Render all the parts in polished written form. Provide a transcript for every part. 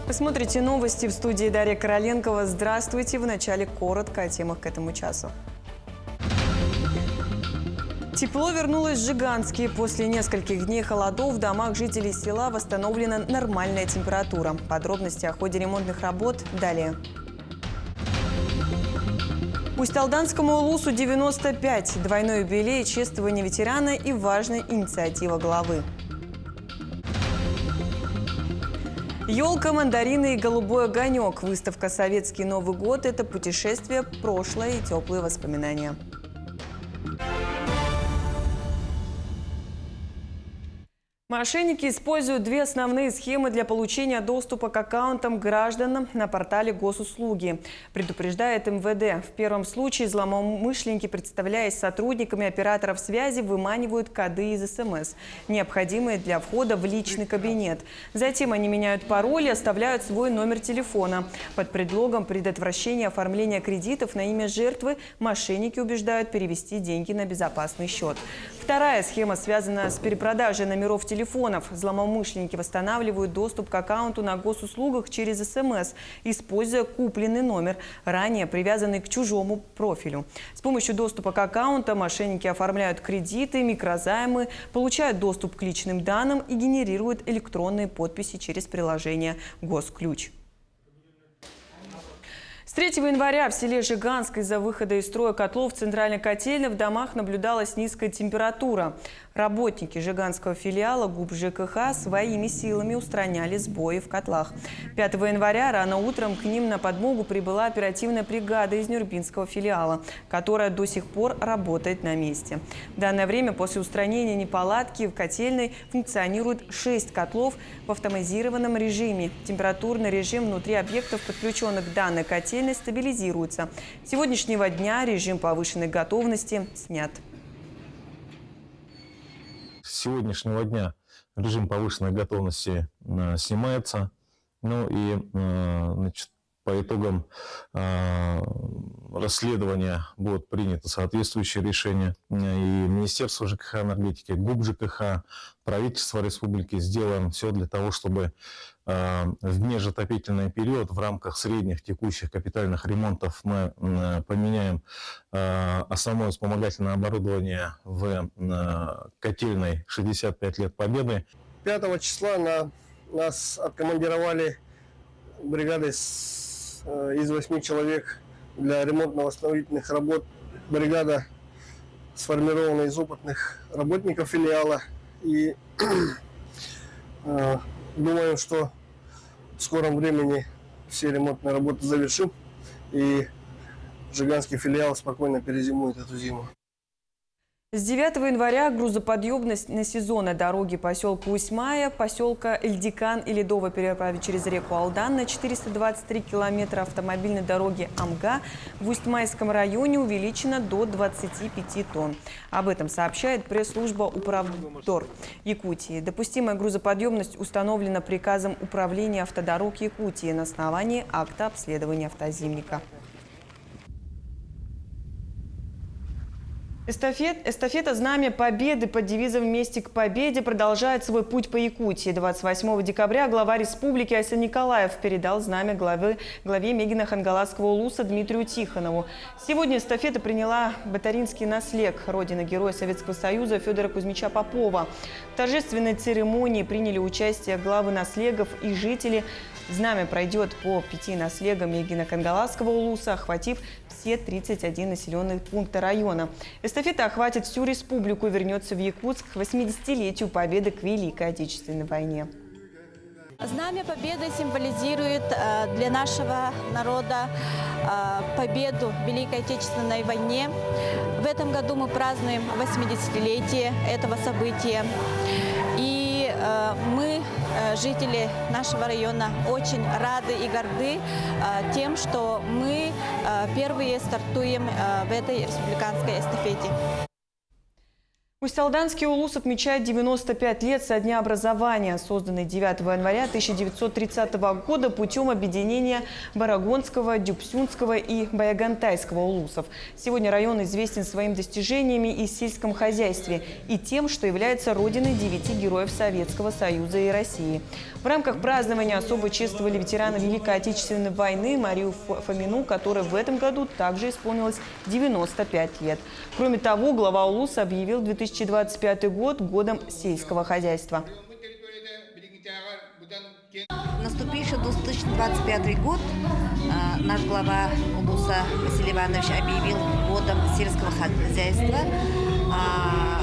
Вы смотрите новости, в студии Дарья Короленкова. Здравствуйте. В начале коротко о темах к этому часу. Тепло вернулось в Жиганске. После нескольких дней холодов в домах жителей села восстановлена нормальная температура. Подробности о ходе ремонтных работ далее. Усть-Алданскому улусу 95. Двойной юбилей, чествование ветерана и важная инициатива главы. Елка, мандарины и голубой огонек. Выставка «Советский Новый год» – это путешествие в прошлое и теплые воспоминания. Мошенники используют две основные схемы для получения доступа к аккаунтам гражданам на портале госуслуги, предупреждает МВД. В первом случае злоумышленники, представляясь сотрудниками операторов связи, выманивают коды из СМС, необходимые для входа в личный кабинет. Затем они меняют пароль и оставляют свой номер телефона. Под предлогом предотвращения оформления кредитов на имя жертвы мошенники убеждают перевести деньги на безопасный счет. Вторая схема связана с перепродажей номеров телефонов. Злоумышленники восстанавливают доступ к аккаунту на госуслугах через СМС, используя купленный номер, ранее привязанный к чужому профилю. С помощью доступа к аккаунту мошенники оформляют кредиты, микрозаймы, получают доступ к личным данным и генерируют электронные подписи через приложение «Госключ». С 3 января в селе Жиганск из-за выхода из строя котлов центральной котельной в домах наблюдалась низкая температура. Работники Жиганского филиала ГУП ЖКХ своими силами устраняли сбои в котлах. 5 января рано утром к ним на подмогу прибыла оперативная бригада из Нюрбинского филиала, которая до сих пор работает на месте. В данное время после устранения неполадки в котельной функционирует 6 котлов в автоматизированном режиме. Температурный режим внутри объектов, подключенных к данной котельной, стабилизируется. С сегодняшнего дня режим повышенной готовности снят. С сегодняшнего дня режим повышенной готовности снимается. Ну и значит, по итогам расследования будут приняты соответствующие решения. И Министерство ЖКХ и энергетики, ГУП ЖКХ, правительство республики сделаем все для того, чтобы в межотопительный период в рамках средних текущих капитальных ремонтов мы поменяем основное вспомогательное оборудование в котельной 65 лет Победы. 5 числа нас откомандировали бригадой из 8 человек для ремонтно-восстановительных работ. Бригада сформирована из опытных работников филиала. И думаю, что в скором времени все ремонтные работы завершим, и Жиганский филиал спокойно перезимует эту зиму. С 9 января грузоподъемность на сезонной дороге поселка Усть-Мая, поселка Эльдикан и ледовой переправе через реку Алдан на 423 километра автомобильной дороги Амга в Усть-Майском районе увеличена до 25 тонн. Об этом сообщает пресс-служба Управдор Якутии. Допустимая грузоподъемность установлена приказом Управления автодорог Якутии на основании акта обследования автозимника. Эстафета «Знамя Победы» под девизом «Вместе к победе» продолжает свой путь по Якутии. 28 декабря глава республики Айсан Николаев передал знамя главе Мегина Хангаласского улуса Дмитрию Тихонову. Сегодня эстафета приняла Батаринский наслег, родина-героя Советского Союза Федора Кузьмича Попова. В торжественной церемонии приняли участие главы наслегов и жители. Знамя пройдет по 5 наслегам Мегина Хангаласского улуса, охватив все 31 населенных пункта района. Эстафета охватит всю республику и вернется в Якутск к 80-летию Победы к Великой Отечественной войне. Знамя Победы символизирует для нашего народа победу в Великой Отечественной войне. В этом году мы празднуем 80-летие этого события. И мы, жители нашего района, очень рады и горды тем, что мы первые стартуем в этой республиканской эстафете. Усть-Алданский улус отмечает 95 лет со дня образования, созданный 9 января 1930 года путем объединения Барагонского, Дюпсюнского и Баягантайского улусов. Сегодня район известен своими достижениями и в сельском хозяйстве и тем, что является родиной 9 героев Советского Союза и России. В рамках празднования особо чествовали ветерана Великой Отечественной войны Марию Фомину, которой в этом году также исполнилось 95 лет. Кроме того, глава улуса объявил 2025 год годом сельского хозяйства. Наступивший 2025 год наш глава улуса Василий Иванович объявил годом сельского хозяйства.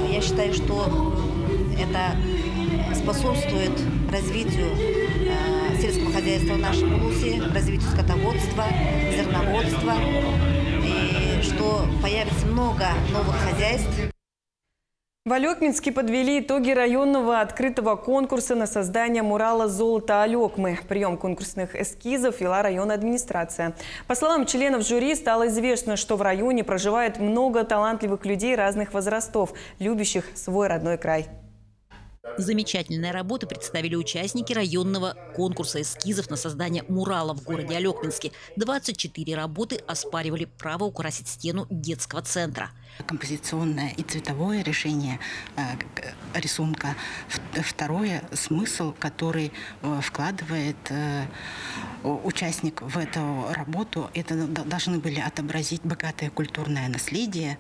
Я считаю, что это способствует развитию сельского хозяйства в нашем улусе, развитию скотоводства, зерноводства, и что появится много новых хозяйств. В Алекминске подвели итоги районного открытого конкурса на создание мурала «Золото Алекмы». Прием конкурсных эскизов вела районная администрация. По словам членов жюри, стало известно, что в районе проживает много талантливых людей разных возрастов, любящих свой родной край. Замечательные работы представили участники районного конкурса эскизов на создание мурала в городе Алекминске. 24 работы оспаривали право украсить стену детского центра. Композиционное и цветовое решение рисунка. Второе – смысл, который вкладывает участник в эту работу. Это должны были отобразить богатое культурное наследие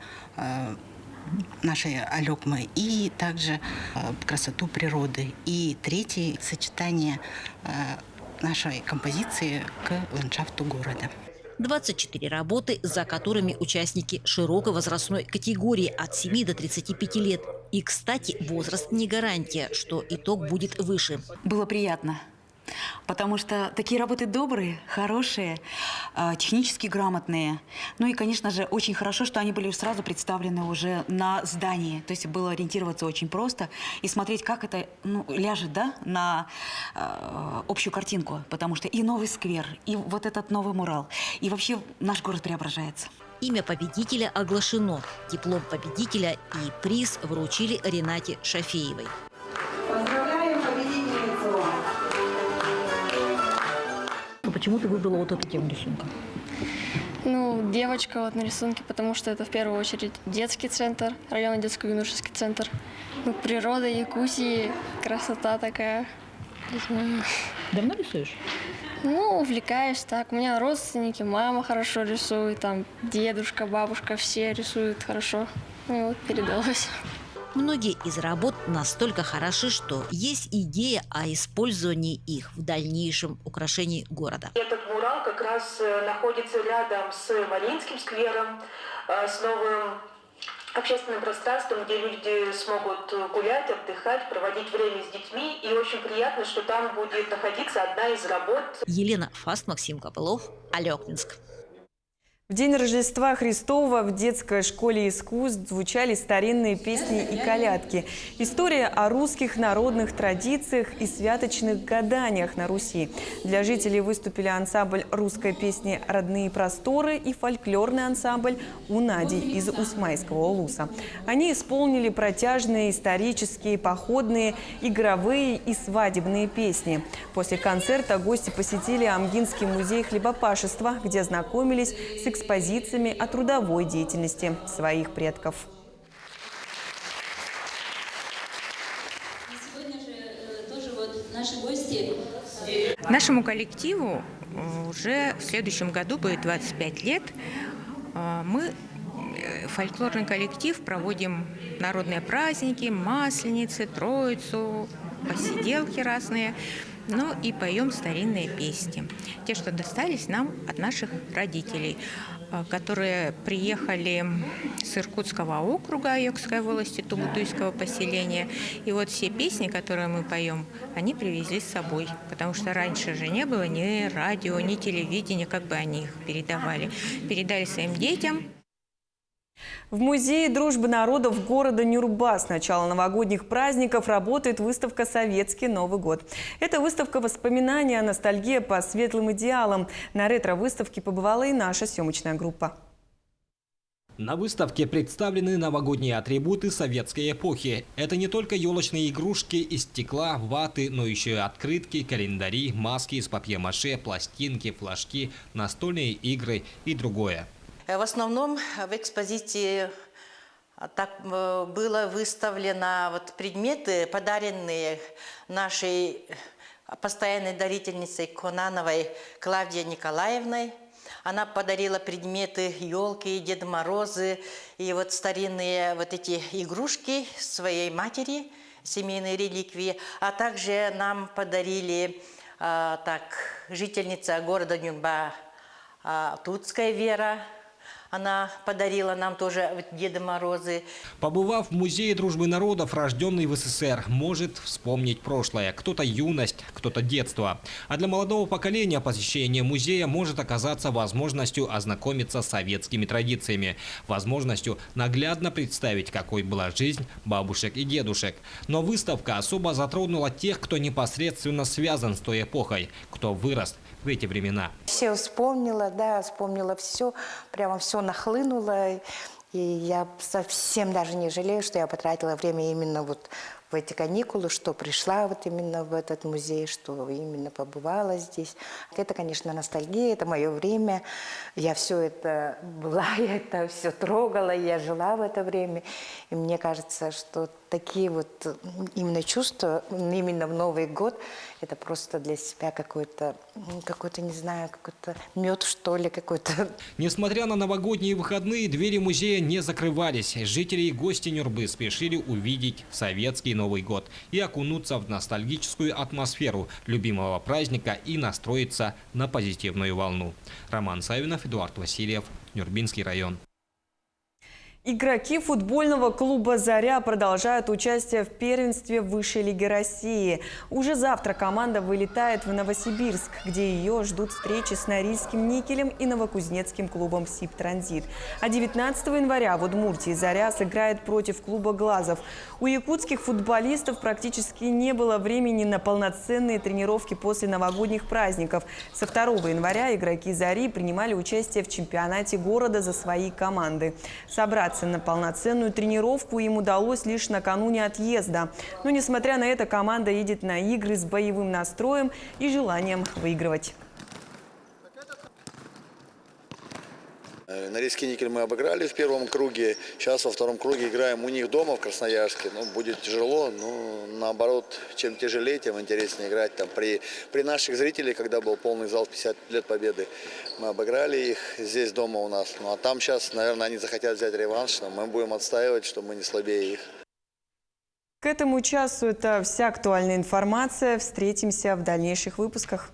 нашей Алекмы и также красоту природы. И третье – сочетание нашей композиции к ландшафту города. 24 работы, за которыми участники широкой возрастной категории от 7 до 35 лет. И, кстати, возраст не гарантия, что итог будет выше. Было приятно, потому что такие работы добрые, хорошие, технически грамотные. Ну и, конечно же, очень хорошо, что они были сразу представлены уже на здании. То есть было ориентироваться очень просто и смотреть, как это ляжет, да, на общую картинку. Потому что и новый сквер, и вот этот новый мурал, и вообще наш город преображается. Имя победителя оглашено. Диплом победителя и приз вручили Ренате Шафеевой. Поздравляем победительницу! Почему ты выбрала вот эту тему рисунка? Ну, девочка вот на рисунке, потому что это в первую очередь детский центр, районный детско-юношеский центр. Ну, природа Якутии, красота такая. Не знаю. Давно рисуешь? Ну, увлекаюсь так. У меня родственники, мама хорошо рисует, там дедушка, бабушка, все рисуют хорошо. Ну и вот передалось. Многие из работ настолько хороши, что есть идея о использовании их в дальнейшем украшении города. Этот мурал как раз находится рядом с Мариинским сквером, с новым общественным пространством, где люди смогут гулять, отдыхать, проводить время с детьми. И очень приятно, что там будет находиться одна из работ. Елена Фаст, Максим Копылов, Алекминск. В день Рождества Христова в детской школе искусств звучали старинные песни и колядки. История о русских народных традициях и святочных гаданиях на Руси. Для жителей выступили ансамбль русской песни «Родные просторы» и фольклорный ансамбль «Унади» из Усмайского улуса. Они исполнили протяжные исторические, походные, игровые и свадебные песни. После концерта гости посетили Амгинский музей хлебопашества, где ознакомились с экспозициями о трудовой деятельности своих предков. Сегодня же тоже вот наши гости. Нашему коллективу уже в следующем году будет 25 лет. Мы, фольклорный коллектив, проводим народные праздники, Масленицы, Троицу, посиделки разные. Ну и поем старинные песни. Те, что достались нам от наших родителей, которые приехали с Иркутского округа Айокской волости, Тугутуйского поселения. И вот все песни, которые мы поем, они привезли с собой. Потому что раньше же не было ни радио, ни телевидения, как бы они их передавали. Передали своим детям. В Музее дружбы народов города Нюрба с начала новогодних праздников работает выставка «Советский Новый год». Это выставка воспоминаний, ностальгия по светлым идеалам. На ретро-выставке побывала и наша съемочная группа. На выставке представлены новогодние атрибуты советской эпохи. Это не только елочные игрушки из стекла, ваты, но еще и открытки, календари, маски из папье-маше, пластинки, флажки, настольные игры и другое. В основном в экспозиции так было выставлено предметы, подаренные нашей постоянной дарительницей Конановой Клавдией Николаевной. Она подарила предметы елки, Деда Морозы и старинные эти игрушки своей матери, семейные реликвии. А также нам подарили жительница города Нюрба Тутская Вера. Она подарила нам тоже Деда Морозы. Побывав в Музее дружбы народов, рожденный в СССР, может вспомнить прошлое. Кто-то юность, кто-то детство. А для молодого поколения посещение музея может оказаться возможностью ознакомиться с советскими традициями. Возможностью наглядно представить, какой была жизнь бабушек и дедушек. Но выставка особо затронула тех, кто непосредственно связан с той эпохой, кто вырос в эти времена. Все вспомнила все, прямо все нахлынуло. И я совсем даже не жалею, что я потратила время именно в эти каникулы, что пришла именно в этот музей, что именно побывала здесь. Это, конечно, ностальгия, это мое время. Я все это была, я это все трогала, я жила в это время. И мне кажется, что такие именно чувства, именно в Новый год, это просто для себя какой-то, не знаю, какой-то мед, что ли, какой-то. Несмотря на новогодние выходные, двери музея не закрывались. Жители и гости Нюрбы спешили увидеть советский Новый год и окунуться в ностальгическую атмосферу любимого праздника и настроиться на позитивную волну. Роман Савинов, Эдуард Васильев, Нюрбинский район. Игроки футбольного клуба «Заря» продолжают участие в первенстве высшей лиги России. Уже завтра команда вылетает в Новосибирск, где ее ждут встречи с Норильским «Никелем» и новокузнецким клубом «Сибтранзит». А 19 января в Удмуртии «Заря» сыграет против клуба «Глазов». У якутских футболистов практически не было времени на полноценные тренировки после новогодних праздников. Со 2 января игроки «Зари» принимали участие в чемпионате города за свои команды. Собраться на полноценную тренировку им удалось лишь накануне отъезда. Но, несмотря на это, команда едет на игры с боевым настроем и желанием выигрывать. Норильский «Никель» мы обыграли в первом круге. Сейчас во втором круге играем у них дома в Красноярске. Будет тяжело, но наоборот, чем тяжелее, тем интереснее играть. При наших зрителях, когда был полный зал 50 лет Победы, мы обыграли их здесь дома у нас. А там сейчас, наверное, они захотят взять реванш, но мы будем отстаивать, что мы не слабее их. К этому часу это вся актуальная информация. Встретимся в дальнейших выпусках.